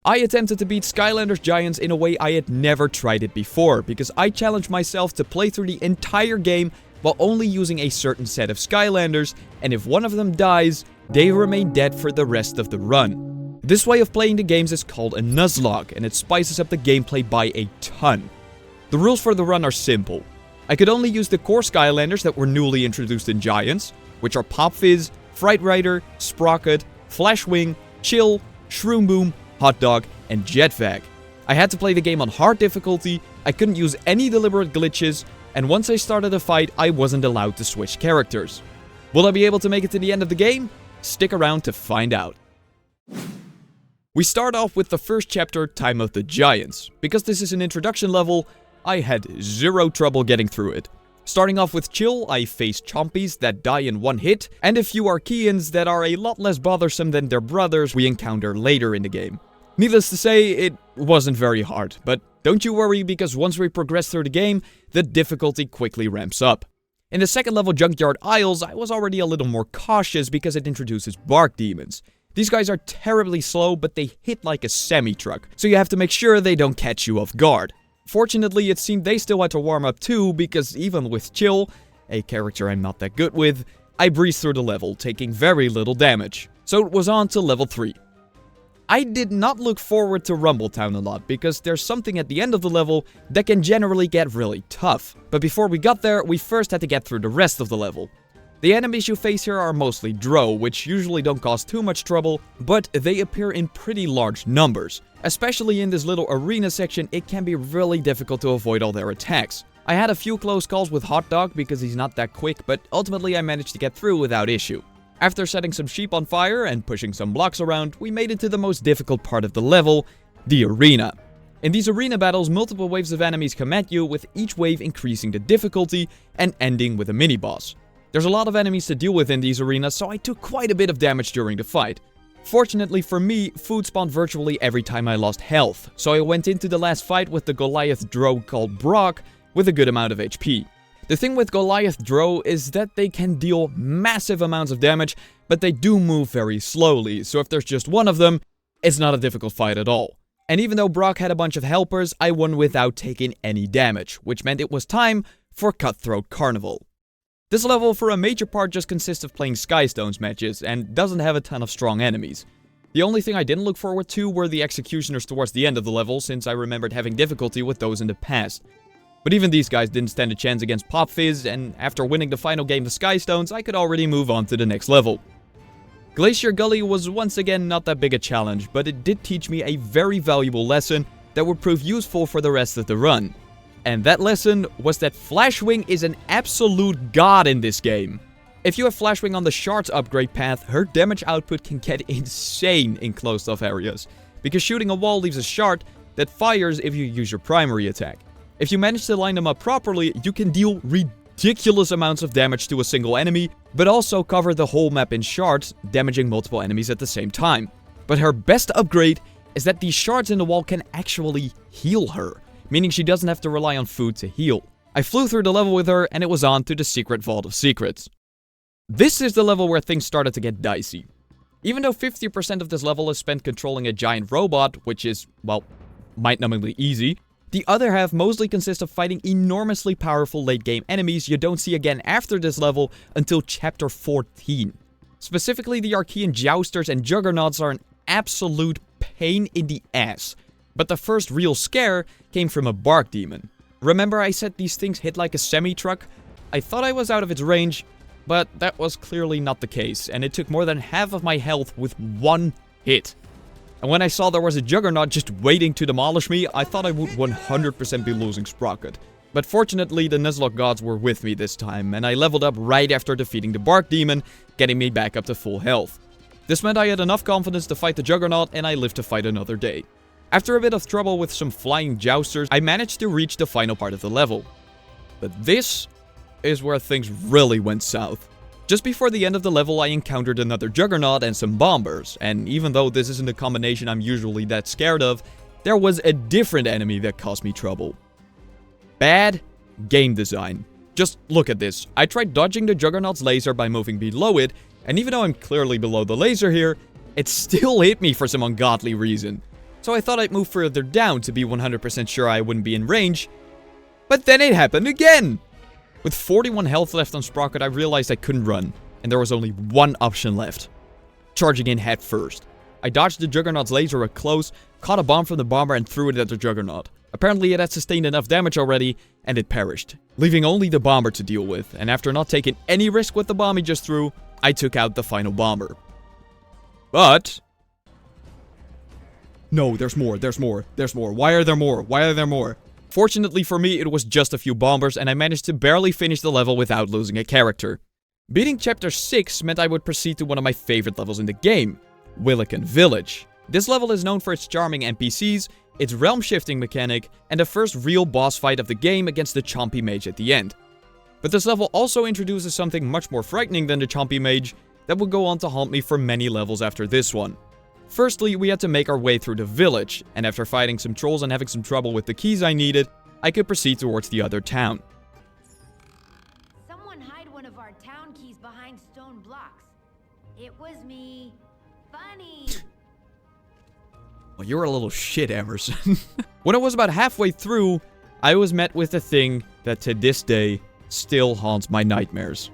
I attempted to beat Skylanders Giants in a way I had never tried it before, because I challenged myself to play through the entire game while only using a certain set of Skylanders, and if one of them dies, they remain dead for the rest of the run. This way of playing the games is called a Nuzlocke, and it spices up the gameplay by a ton. The rules for the run are simple. I could only use the core Skylanders that were newly introduced in Giants, which are Pop Fizz, Fright Rider, Sprocket, Flashwing, Chill, Shroom Boom, Hot Dog, and Jetvac. I had to play the game on hard difficulty, I couldn't use any deliberate glitches, and once I started a fight, I wasn't allowed to switch characters. Will I be able to make it to the end of the game? Stick around to find out. We start off with the first chapter, Time of the Giants. Because this is an introduction level, I had zero trouble getting through it. Starting off with Chill, I faced Chompies that die in one hit, and a few Archeans that are a lot less bothersome than their brothers we encounter later in the game. Needless to say, it wasn't very hard, but don't you worry, because once we progress through the game, the difficulty quickly ramps up. In the second level, Junkyard Isles, I was already a little more cautious because it introduces Bark Demons. These guys are terribly slow, but they hit like a semi-truck, so you have to make sure they don't catch you off guard. Fortunately, it seemed they still had to warm up too, because even with Chill, a character I'm not that good with, I breezed through the level, taking very little damage. So it was on to level 3. I did not look forward to Rumbletown a lot, because there's something at the end of the level that can generally get really tough. But before we got there, we first had to get through the rest of the level. The enemies you face here are mostly Drow, which usually don't cause too much trouble, but they appear in pretty large numbers. Especially in this little arena section, it can be really difficult to avoid all their attacks. I had a few close calls with Hot Dog because he's not that quick, but ultimately I managed to get through without issue. After setting some sheep on fire and pushing some blocks around, we made it to the most difficult part of the level, the arena. In these arena battles, multiple waves of enemies come at you, with each wave increasing the difficulty and ending with a mini-boss. There's a lot of enemies to deal with in these arenas, so I took quite a bit of damage during the fight. Fortunately for me, food spawned virtually every time I lost health, so I went into the last fight with the Goliath Drow called Brock with a good amount of HP. The thing with Goliath Drow is that they can deal massive amounts of damage, but they do move very slowly, so if there's just one of them, it's not a difficult fight at all. And even though Brock had a bunch of helpers, I won without taking any damage, which meant it was time for Cutthroat Carnival. This level for a major part just consists of playing Skystones matches, and doesn't have a ton of strong enemies. The only thing I didn't look forward to were the Executioners towards the end of the level, since I remembered having difficulty with those in the past. But even these guys didn't stand a chance against Pop Fizz, and after winning the final game of Skystones, I could already move on to the next level. Glacier Gully was once again not that big a challenge, but it did teach me a very valuable lesson that would prove useful for the rest of the run. And that lesson was that Flashwing is an absolute god in this game. If you have Flashwing on the Shards upgrade path, her damage output can get insane in closed-off areas, because shooting a wall leaves a shard that fires if you use your primary attack. If you manage to line them up properly, you can deal ridiculous amounts of damage to a single enemy, but also cover the whole map in shards, damaging multiple enemies at the same time. But her best upgrade is that these shards in the wall can actually heal her, meaning she doesn't have to rely on food to heal. I flew through the level with her, and it was on to the Secret Vault of Secrets. This is the level where things started to get dicey. Even though 50% of this level is spent controlling a giant robot, which is, well, mind-numbingly easy, the other half mostly consists of fighting enormously powerful late-game enemies you don't see again after this level until Chapter 14. Specifically, the Archean Jousters and Juggernauts are an absolute pain in the ass. But the first real scare came from a Bark Demon. Remember I said these things hit like a semi-truck? I thought I was out of its range, but that was clearly not the case, and it took more than half of my health with one hit. And when I saw there was a Juggernaut just waiting to demolish me, I thought I would 100% be losing Sprocket. But fortunately, the Nuzlocke gods were with me this time, and I leveled up right after defeating the Bark Demon, getting me back up to full health. This meant I had enough confidence to fight the Juggernaut, and I lived to fight another day. After a bit of trouble with some flying jousters, I managed to reach the final part of the level. But this is where things really went south. Just before the end of the level, I encountered another Juggernaut and some Bombers, and even though this isn't a combination I'm usually that scared of, there was a different enemy that caused me trouble. Bad game design. Just look at this. I tried dodging the Juggernaut's laser by moving below it, and even though I'm clearly below the laser here, it still hit me for some ungodly reason. so I thought I'd move further down to be 100% sure I wouldn't be in range. But then it happened again! With 41 health left on Sprocket, I realized I couldn't run, and there was only one option left. Charging in head first. I dodged the Juggernaut's laser up close, caught a bomb from the bomber and threw it at the Juggernaut. Apparently it had sustained enough damage already, and it perished, leaving only the bomber to deal with, and after not taking any risk with the bomb he just threw, I took out the final bomber. But... no, there's more. Why are there more? Fortunately for me, it was just a few bombers, and I managed to barely finish the level without losing a character. Beating Chapter 6 meant I would proceed to one of my favorite levels in the game, Williken Village. This level is known for its charming NPCs, its realm-shifting mechanic, and the first real boss fight of the game against the Chompy Mage at the end. But this level also introduces something much more frightening than the Chompy Mage that would go on to haunt me for many levels after this one. Firstly, we had to make our way through the village, and after fighting some trolls and having some trouble with the keys I needed, I could proceed towards the other town. Someone hide one of our town keys behind stone blocks. It was me. Funny. Well, you're a little shit, Emerson. When I was about halfway through, I was met with a thing that to this day still haunts my nightmares.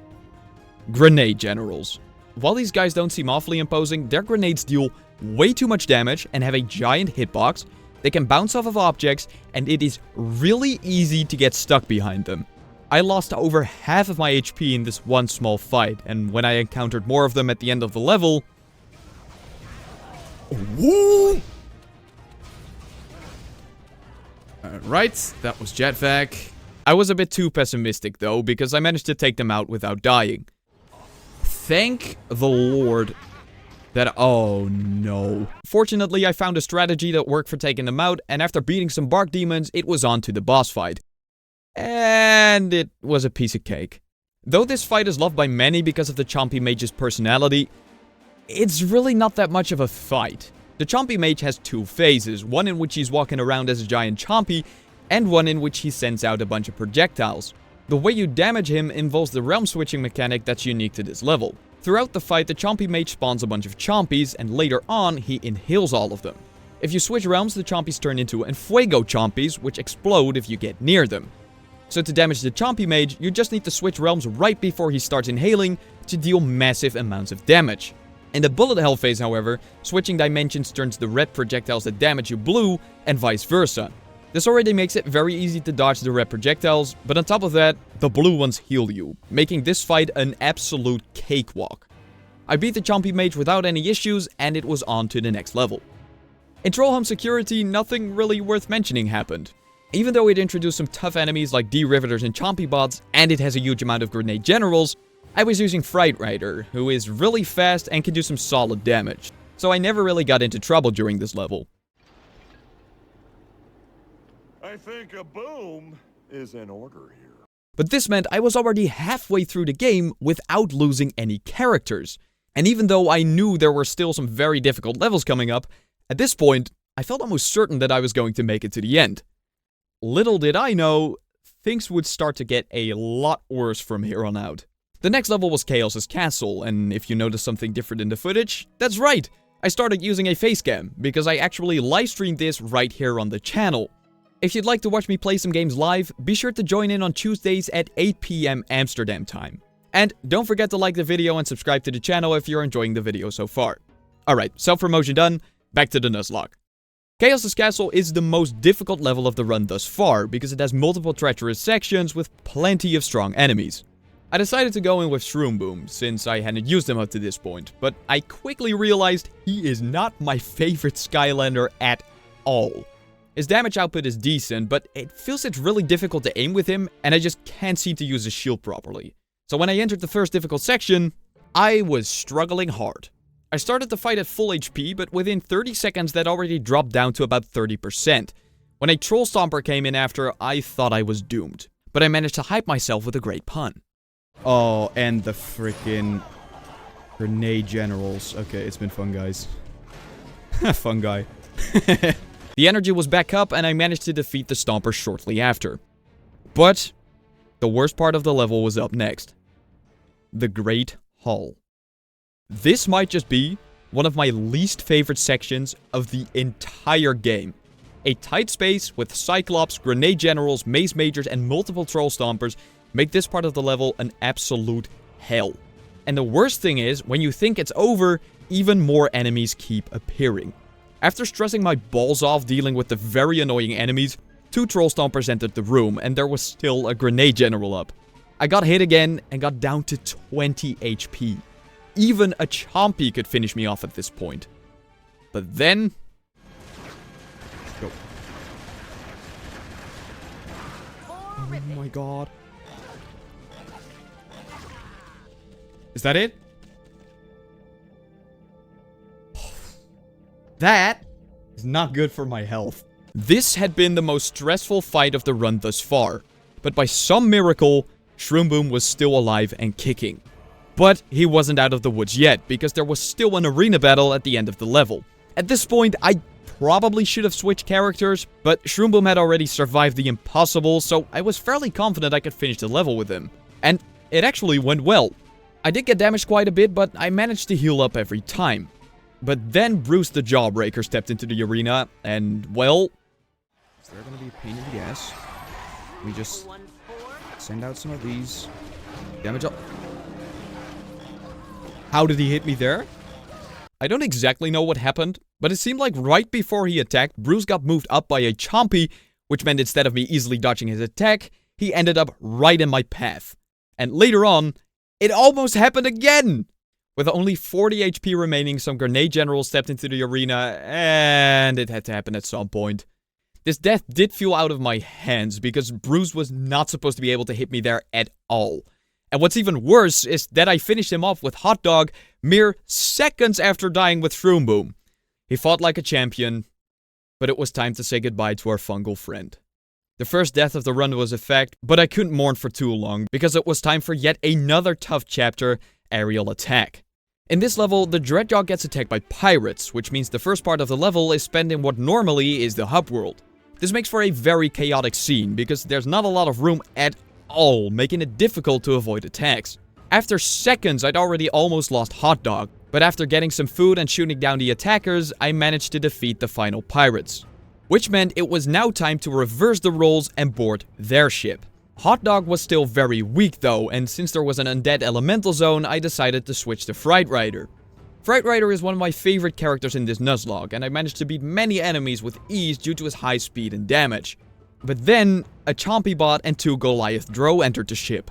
Grenade generals. While these guys don't seem awfully imposing, their grenades deal way too much damage and have a giant hitbox. They can bounce off of objects, and it is really easy to get stuck behind them. I lost over half of my HP in this one small fight, and when I encountered more of them at the end of the level... woo! Alright, that was Jetvac. I was a bit too pessimistic though, because I managed to take them out without dying. Thank the Lord that... oh no. Fortunately, I found a strategy that worked for taking them out, and after beating some bark demons, it was on to the boss fight. And it was a piece of cake. Though this fight is loved by many because of the Chompy Mage's personality, it's really not that much of a fight. The Chompy Mage has two phases, one in which he's walking around as a giant Chompy, and one in which he sends out a bunch of projectiles. The way you damage him involves the realm switching mechanic that's unique to this level. Throughout the fight, the Chompy Mage spawns a bunch of Chompies, and later on, he inhales all of them. If you switch realms, the Chompies turn into Enfuego Chompies, which explode if you get near them. So to damage the Chompy Mage, you just need to switch realms right before he starts inhaling to deal massive amounts of damage. In the bullet hell phase, however, switching dimensions turns the red projectiles that damage you blue, and vice versa. This already makes it very easy to dodge the red projectiles, but on top of that, the blue ones heal you, making this fight an absolute cakewalk. I beat the Chompy Mage without any issues, and it was on to the next level. In Trollhelm Security, nothing really worth mentioning happened. Even though it introduced some tough enemies like D-Riveters and Chompy Bots, and it has a huge amount of grenade generals, I was using Fright Rider, who is really fast and can do some solid damage. So I never really got into trouble during this level. I think a boom is in order here. But this meant I was already halfway through the game without losing any characters. And even though I knew there were still some very difficult levels coming up, at this point, I felt almost certain that I was going to make it to the end. Little did I know, things would start to get a lot worse from here on out. The next level was Chaos's Castle, and if you notice something different in the footage, that's right! I started using a facecam, because I actually livestreamed this right here on the channel. If you'd like to watch me play some games live, be sure to join in on Tuesdays at 8 PM Amsterdam time. And don't forget to like the video and subscribe to the channel if you're enjoying the video so far. Alright, self-promotion done, back to the Nuzlocke. Chaos's Castle is the most difficult level of the run thus far, because it has multiple treacherous sections with plenty of strong enemies. I decided to go in with Shroom Boom, since I hadn't used him up to this point, but I quickly realized he is not my favorite Skylander at all. His damage output is decent, but it feels it's really difficult to aim with him, and I just can't seem to use his shield properly. So when I entered the first difficult section, I was struggling hard. I started the fight at full HP, but within 30 seconds that already dropped down to about 30%. When a Troll Stomper came in after, I thought I was doomed. But I managed to hype myself with a great pun. Oh, and the frickin' grenade generals. Okay, it's been fun, guys. Fun guy. The energy was back up, and I managed to defeat the Stomper shortly after. But the worst part of the level was up next. The Great Hall. This might just be one of my least favorite sections of the entire game. A tight space with Cyclops, Grenade Generals, Maze Majors, and multiple Troll Stompers make this part of the level an absolute hell. And the worst thing is, when you think it's over, even more enemies keep appearing. After stressing my balls off dealing with the very annoying enemies, 2 Troll Stompers entered the room, and there was still a Grenade General up. I got hit again, and got down to 20 HP. Even a Chompy could finish me off at this point. But then... Go. Oh my god. Is that it? That is not good for my health. This had been the most stressful fight of the run thus far. But by some miracle, Shroom Boom was still alive and kicking. But he wasn't out of the woods yet, because there was still an arena battle at the end of the level. At this point, I probably should have switched characters, but Shroom Boom had already survived the impossible, so I was fairly confident I could finish the level with him. And it actually went well. I did get damaged quite a bit, but I managed to heal up every time. But then Bruce the Jawbreaker stepped into the arena, and well... Is there gonna be a pain in the ass? We just send out some of these. Damage up. How did he hit me there? I don't exactly know what happened, but it seemed like right before he attacked, Bruce got moved up by a Chompy, which meant instead of me easily dodging his attack, he ended up right in my path. And later on, it almost happened again! With only 40 HP remaining, some Grenade Generals stepped into the arena, and it had to happen at some point. This death did feel out of my hands, because Bruce was not supposed to be able to hit me there at all. And what's even worse is that I finished him off with Hot Dog mere seconds after dying with Shroom Boom. He fought like a champion, but it was time to say goodbye to our fungal friend. The first death of the run was a fact, but I couldn't mourn for too long, because it was time for yet another tough chapter, Aerial Attack. In this level, the Dreadjaw gets attacked by pirates, which means the first part of the level is spent in what normally is the hub world. This makes for a very chaotic scene, because there's not a lot of room at all, making it difficult to avoid attacks. After seconds, I'd already almost lost Hot Dog, but after getting some food and shooting down the attackers, I managed to defeat the final pirates. Which meant it was now time to reverse the roles and board their ship. Hot Dog was still very weak though, and since there was an undead elemental zone, I decided to switch to Fright Rider. Fright Rider is one of my favorite characters in this Nuzlocke, and I managed to beat many enemies with ease due to his high speed and damage. But then, a Chompy bot and 2 Goliath Drow entered the ship.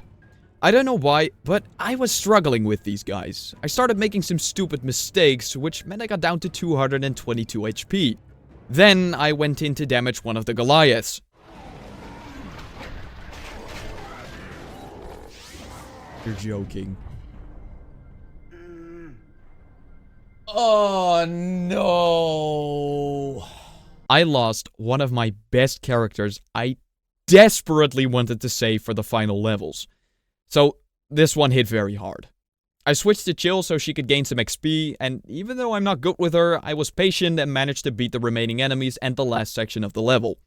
I don't know why, but I was struggling with these guys. I started making some stupid mistakes, which meant I got down to 222 HP. Then, I went in to damage one of the Goliaths. You're joking. Oh no. I lost one of my best characters I desperately wanted to save for the final levels. So, this one hit very hard. I switched to Chill so she could gain some XP, and even though I'm not good with her, I was patient and managed to beat the remaining enemies and the last section of the level.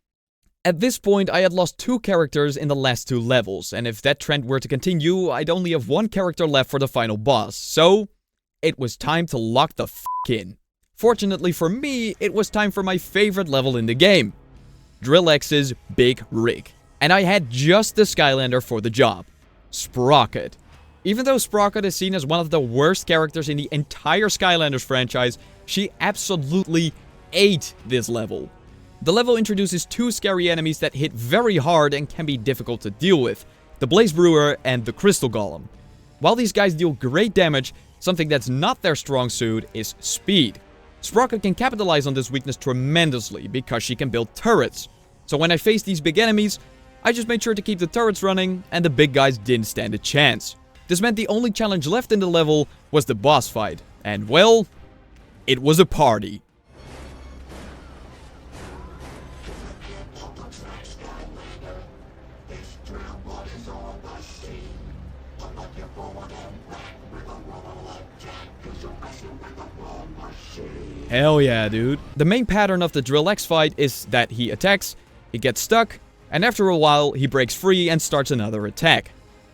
At this point, I had lost 2 characters in the last 2 levels, and if that trend were to continue, I'd only have 1 character left for the final boss, so it was time to lock the f*** in. Fortunately for me, it was time for my favorite level in the game, Drill X's Big Rig. And I had just the Skylander for the job, Sprocket. Even though Sprocket is seen as one of the worst characters in the entire Skylanders franchise, she absolutely ate this level. The level introduces 2 scary enemies that hit very hard and can be difficult to deal with, the Blaze Brewer and the Crystal Golem. While these guys deal great damage, something that's not their strong suit is speed. Sprocket can capitalize on this weakness tremendously because she can build turrets. So when I faced these big enemies, I just made sure to keep the turrets running and the big guys didn't stand a chance. This meant the only challenge left in the level was the boss fight, and well, it was a party. Hell yeah, dude. The main pattern of the Drill X fight is that he attacks, he gets stuck, and after a while, he breaks free and starts another attack.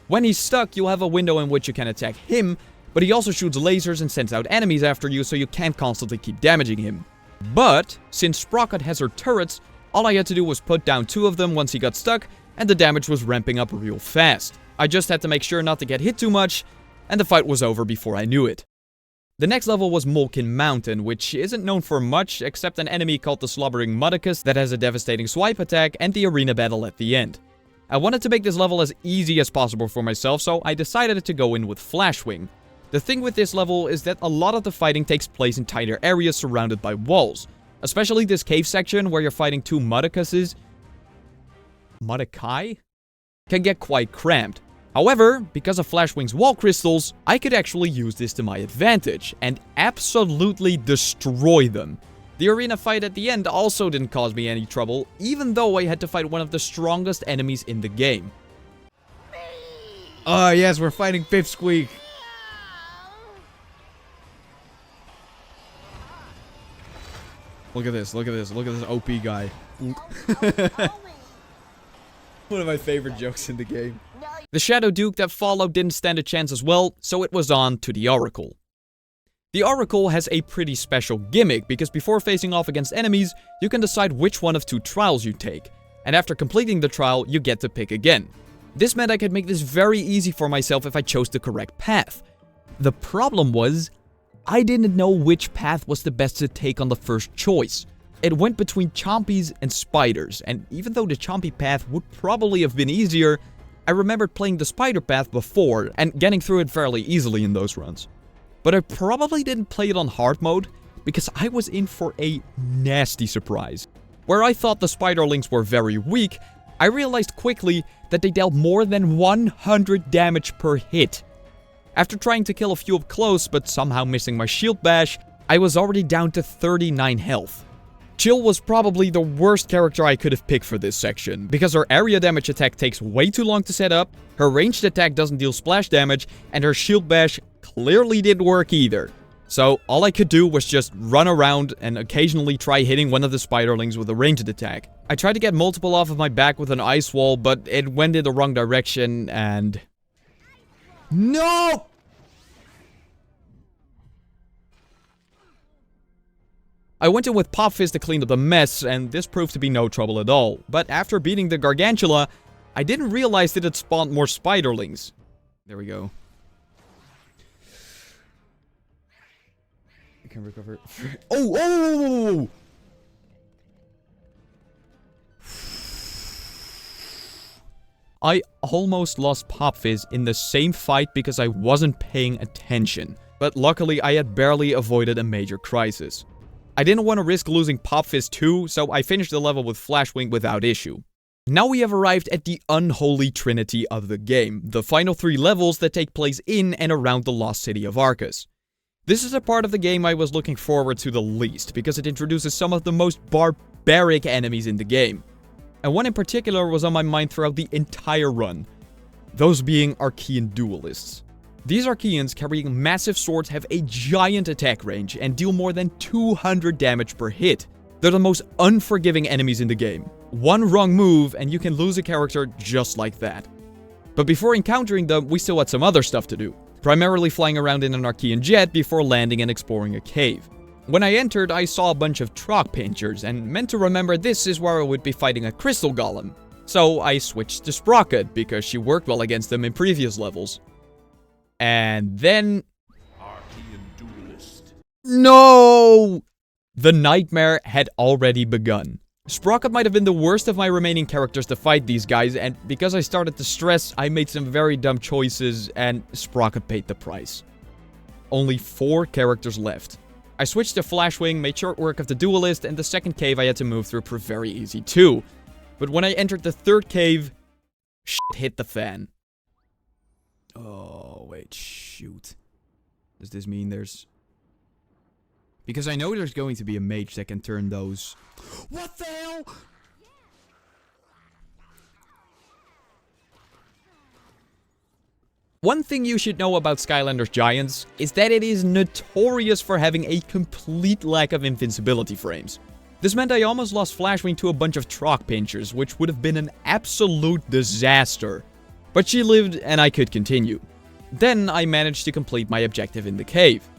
When he's stuck, you'll have a window in which you can attack him, But he also shoots lasers and sends out enemies after you, so you can't constantly keep damaging him. But, since Sprocket has her turrets, all I had to do was put down 2 of them once he got stuck, and the damage was ramping up real fast. I just had to make sure not to get hit too much, and the fight was over before I knew it. The next level was Molkin Mountain, which isn't known for much, except an enemy called the Slobbering Mudicus that has a devastating swipe attack and the arena battle at the end. I wanted to make this level as easy as possible for myself, so I decided to go in with Flashwing. The thing with this level is that a lot of the fighting takes place in tighter areas surrounded by walls. Especially this cave section where you're fighting 2 Mudicuses. Mudikai? Can get quite cramped. However, because of Flashwing's wall crystals, I could actually use this to my advantage and absolutely destroy them. The arena fight at the end also didn't cause me any trouble, even though I had to fight one of the strongest enemies in the game. Oh yes, we're fighting Pipsqueak. Look at this, look at this, look at this OP guy. One of my favorite jokes in the game. The Shadow Duke that followed didn't stand a chance as well, so it was on to the Oracle. The Oracle has a pretty special gimmick, because before facing off against enemies, you can decide which one of 2 trials you take. And after completing the trial, you get to pick again. This meant I could make this very easy for myself if I chose the correct path. The problem was, I didn't know which path was the best to take on the first choice. It went between Chompies and Spiders, and even though the Chompy path would probably have been easier, I remembered playing the Spider path before and getting through it fairly easily in those runs. But I probably didn't play it on hard mode, because I was in for a nasty surprise. Where I thought the Spiderlings were very weak, I realized quickly that they dealt more than 100 damage per hit. After trying to kill a few up close but somehow missing my shield bash, I was already down to 39 health. Chill was probably the worst character I could have picked for this section, because her area damage attack takes way too long to set up, her ranged attack doesn't deal splash damage, and her shield bash clearly didn't work either. So all I could do was just run around and occasionally try hitting one of the Spiderlings with a ranged attack. I tried to get multiple off of my back with an ice wall, but it went in the wrong direction and... No! I went in with Pop Fist to clean up the mess, and this proved to be no trouble at all. But after beating the Gargantula, I didn't realize that it spawned more Spiderlings. There we go. I can recover. Oh! I almost lost Pop Fizz in the same fight because I wasn't paying attention. But luckily, I had barely avoided a major crisis. I didn't want to risk losing Pop Fizz too, so I finished the level with Flashwing without issue. Now we have arrived at the unholy trinity of the game, the final 3 levels that take place in and around the lost city of Arcus. This is a part of the game I was looking forward to the least, because it introduces some of the most barbaric enemies in the game. And one in particular was on my mind throughout the entire run. Those being Archean duelists. These Archeans carrying massive swords have a giant attack range and deal more than 200 damage per hit. They're the most unforgiving enemies in the game. One wrong move and you can lose a character just like that. But before encountering them, we still had some other stuff to do. Primarily flying around in an Archean jet before landing and exploring a cave. When I entered, I saw a bunch of Trog Pinchers and meant to remember this is where I would be fighting a Crystal Golem. So I switched to Sprocket because she worked well against them in previous levels. And then... Archean duelist. No! The nightmare had already begun. Sprocket might have been the worst of my remaining characters to fight these guys, and because I started to stress, I made some very dumb choices, and Sprocket paid the price. Only 4 characters left. I switched to Flashwing, made short work of the duelist, and the second cave I had to move through proved very easy too. But when I entered the third cave, shit hit the fan. Oh, wait, shoot. Does this mean there's... Because I know there's going to be a mage that can turn those... What the hell? One thing you should know about Skylanders Giants is that it is notorious for having a complete lack of invincibility frames. This meant I almost lost Flashwing to a bunch of Trog Pinchers, which would have been an absolute disaster. But she lived and I could continue. Then I managed to complete my objective in the cave.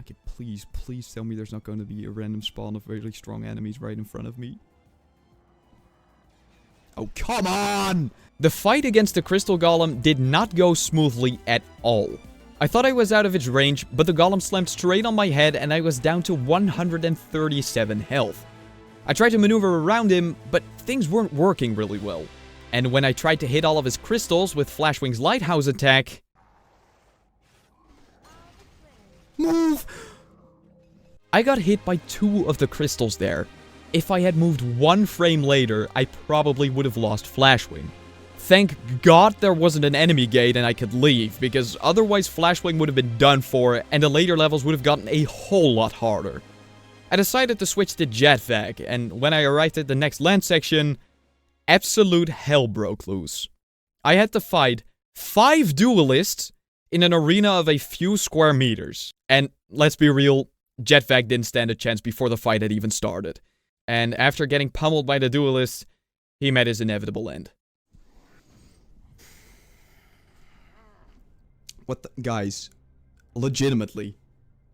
Okay, please tell me there's not going to be a random spawn of really strong enemies right in front of me. Oh, come on! The fight against the crystal golem did not go smoothly at all. I thought I was out of its range, but the golem slammed straight on my head and I was down to 137 health. I tried to maneuver around him, but things weren't working really well. And when I tried to hit all of his crystals with Flashwing's lighthouse attack... Move! I got hit by 2 of the crystals there. If I had moved 1 frame later, I probably would have lost Flashwing. Thank God there wasn't an enemy gate and I could leave, because otherwise Flashwing would have been done for and the later levels would have gotten a whole lot harder. I decided to switch to Jetvac, and when I arrived at the next land section, absolute hell broke loose. I had to fight 5 duelists in an arena of a few square meters. And let's be real, Jetvac didn't stand a chance before the fight had even started. And after getting pummeled by the duelists, he met his inevitable end. What the... Guys, legitimately,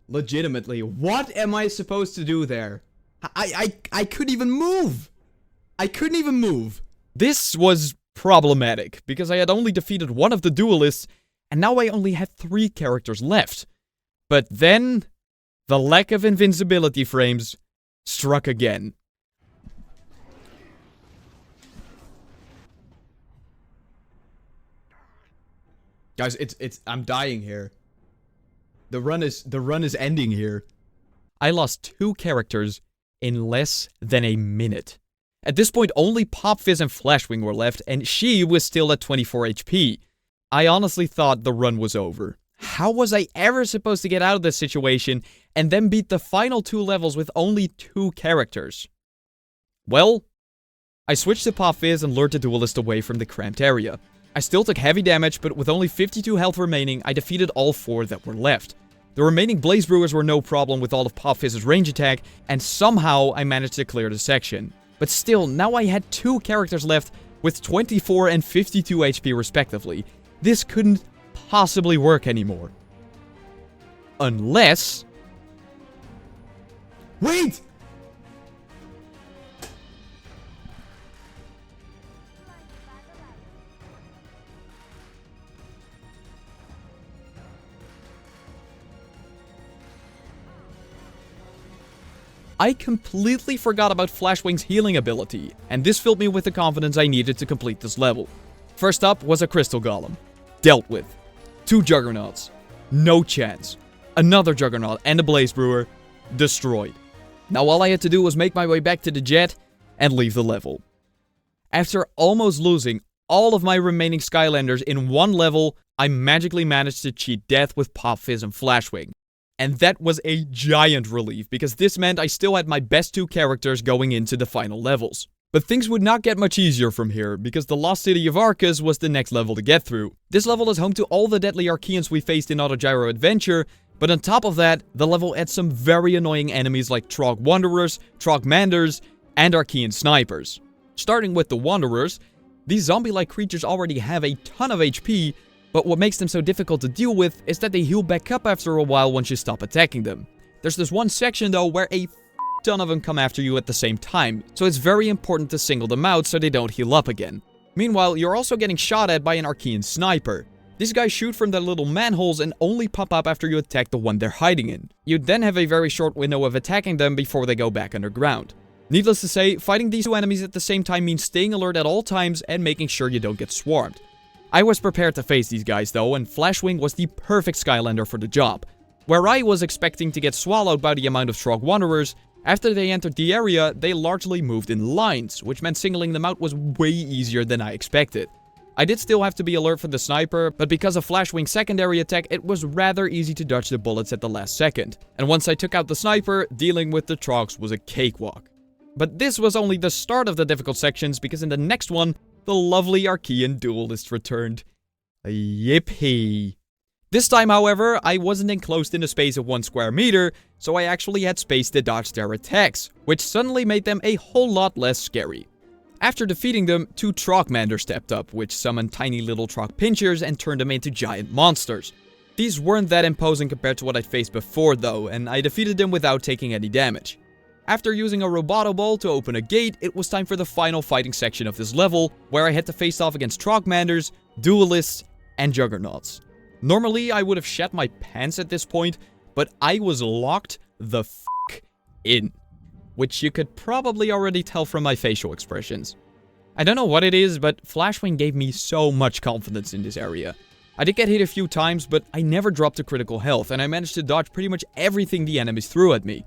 what am I supposed to do there? I couldn't even move! I couldn't even move! This was problematic, because I had only defeated 1 of the duelists, and now I only had 3 characters left. But then, the lack of invincibility frames struck again. Guys, I'm dying here. The run is ending here. I lost 2 characters in less than a minute. At this point, only Pop Fizz and Flashwing were left, and she was still at 24 HP. I honestly thought the run was over. How was I ever supposed to get out of this situation and then beat the final 2 levels with only 2 characters? Well, I switched to Pop Fizz and lured the duelist away from the cramped area. I still took heavy damage, but with only 52 health remaining, I defeated all 4 that were left. The remaining Blaze Brewers were no problem with all of Pop Fizz's range attack, and somehow I managed to clear the section. But still, now I had 2 characters left with 24 and 52 HP respectively. This couldn't possibly work anymore. Unless... Wait! I completely forgot about Flashwing's healing ability, and this filled me with the confidence I needed to complete this level. First up was a Crystal Golem. Dealt with. 2 Juggernauts. No chance. Another Juggernaut and a Blaze Brewer. Destroyed. Now all I had to do was make my way back to the jet and leave the level. After almost losing all of my remaining Skylanders in 1 level, I magically managed to cheat death with Pop Fizz and Flashwing. And that was a giant relief, because this meant I still had my best 2 characters going into the final levels. But things would not get much easier from here, because the Lost City of Arcus was the next level to get through. This level is home to all the deadly Archeans we faced in Autogyro Adventure, but on top of that, the level adds some very annoying enemies like Trog Wanderers, Trog Manders, and Archean Snipers. Starting with the Wanderers, these zombie-like creatures already have a ton of HP, but what makes them so difficult to deal with is that they heal back up after a while once you stop attacking them. There's this one section though where a ton of them come after you at the same time, so it's very important to single them out so they don't heal up again. Meanwhile, you're also getting shot at by an Archean Sniper. These guys shoot from their little manholes and only pop up after you attack the one they're hiding in. You then have a very short window of attacking them before they go back underground. Needless to say, fighting these 2 enemies at the same time means staying alert at all times and making sure you don't get swarmed. I was prepared to face these guys though, and Flashwing was the perfect Skylander for the job. Where I was expecting to get swallowed by the amount of Trog Wanderers, after they entered the area, they largely moved in lines, which meant singling them out was way easier than I expected. I did still have to be alert for the sniper, but because of Flashwing's secondary attack, it was rather easy to dodge the bullets at the last second. And once I took out the sniper, dealing with the Trogs was a cakewalk. But this was only the start of the difficult sections, because in the next one, the lovely Archean duelist returned. Yippee. This time, however, I wasn't enclosed in a space of 1 square meter, so I actually had space to dodge their attacks, which suddenly made them a whole lot less scary. After defeating them, 2 Trogmanders stepped up, which summoned tiny little Trog pinchers and turned them into giant monsters. These weren't that imposing compared to what I'd faced before though, and I defeated them without taking any damage. After using a Roboto Ball to open a gate, it was time for the final fighting section of this level, where I had to face off against Trogmanders, Duelists, and Juggernauts. Normally, I would have shat my pants at this point, but I was locked the f*** in. Which you could probably already tell from my facial expressions. I don't know what it is, but Flashwing gave me so much confidence in this area. I did get hit a few times, but I never dropped to critical health, and I managed to dodge pretty much everything the enemies threw at me.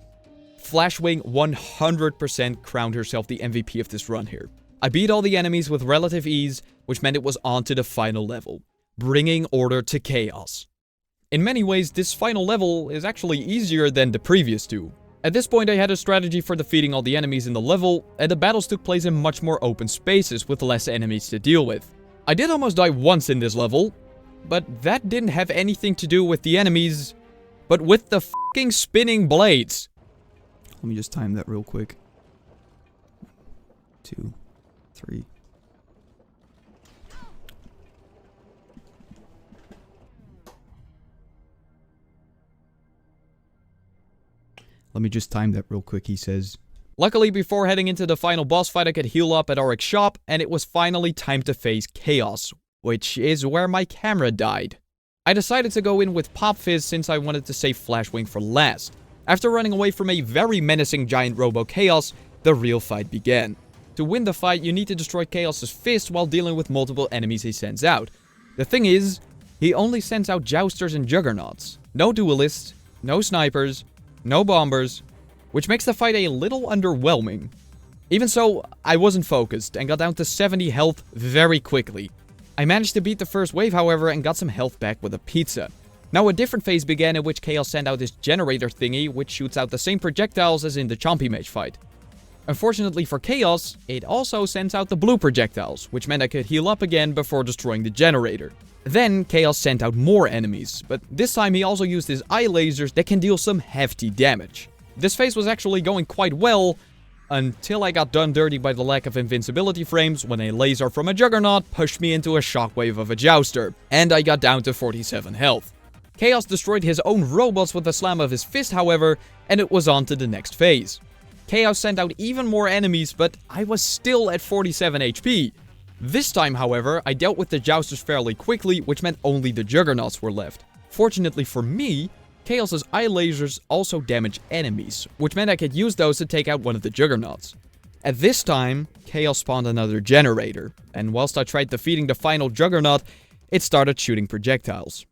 Flashwing 100% crowned herself the MVP of this run here. I beat all the enemies with relative ease, which meant it was on to the final level, bringing order to chaos. In many ways, this final level is actually easier than the previous two. At this point, I had a strategy for defeating all the enemies in the level, and the battles took place in much more open spaces with less enemies to deal with. I did almost die once in this level, but that didn't have anything to do with the enemies, but with the fucking spinning blades. Let me just time that real quick. 2, 3. Let me just time that real quick, he says. Luckily, before heading into the final boss fight, I could heal up at Auric's shop, and it was finally time to face Chaos, which is where my camera died. I decided to go in with Pop Fizz since I wanted to save Flashwing for last. After running away from a very menacing giant Robo Chaos, the real fight began. To win the fight, you need to destroy Chaos's fist while dealing with multiple enemies he sends out. The thing is, he only sends out Jousters and Juggernauts. No Duelists, no Snipers, no Bombers, which makes the fight a little underwhelming. Even so, I wasn't focused and got down to 70 health very quickly. I managed to beat the first wave, however, and got some health back with a pizza. Now a different phase began in which Chaos sent out this generator thingy, which shoots out the same projectiles as in the Chompy Mage fight. Unfortunately for Chaos, it also sends out the blue projectiles, which meant I could heal up again before destroying the generator. Then, Chaos sent out more enemies, but this time he also used his eye lasers that can deal some hefty damage. This phase was actually going quite well, until I got done dirty by the lack of invincibility frames when a laser from a Juggernaut pushed me into a shockwave of a Jouster, and I got down to 47 health. Chaos destroyed his own robots with a slam of his fist, however, and it was on to the next phase. Chaos sent out even more enemies, but I was still at 47 HP. This time, however, I dealt with the Jousters fairly quickly, which meant only the Juggernauts were left. Fortunately for me, Chaos's eye lasers also damage enemies, which meant I could use those to take out one of the Juggernauts. At this time, Chaos spawned another generator, and whilst I tried defeating the final Juggernaut, it started shooting projectiles.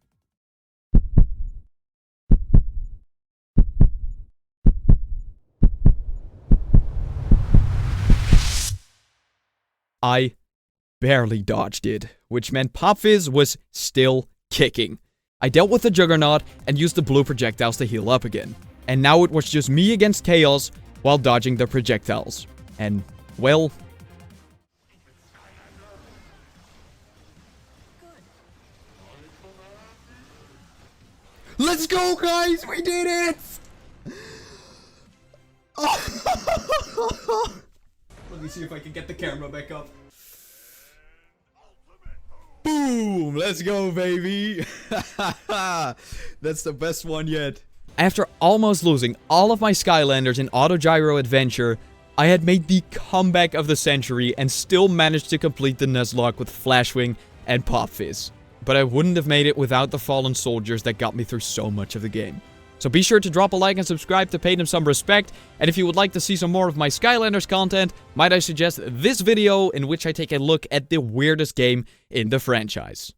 I barely dodged it, which meant Pop Fizz was still kicking. I dealt with the Juggernaut and used the blue projectiles to heal up again. And now it was just me against Chaos while dodging the projectiles. And, well... Let's go, guys! We did it! Let me see if I can get the camera back up. Boom! Let's go, baby! That's the best one yet. After almost losing all of my Skylanders in Auto Gyro Adventure, I had made the comeback of the century and still managed to complete the Nuzlocke with Flashwing and Pop Fizz. But I wouldn't have made it without the fallen soldiers that got me through so much of the game. So be sure to drop a like and subscribe to pay them some respect, and if you would like to see some more of my Skylanders content, might I suggest this video in which I take a look at the weirdest game in the franchise.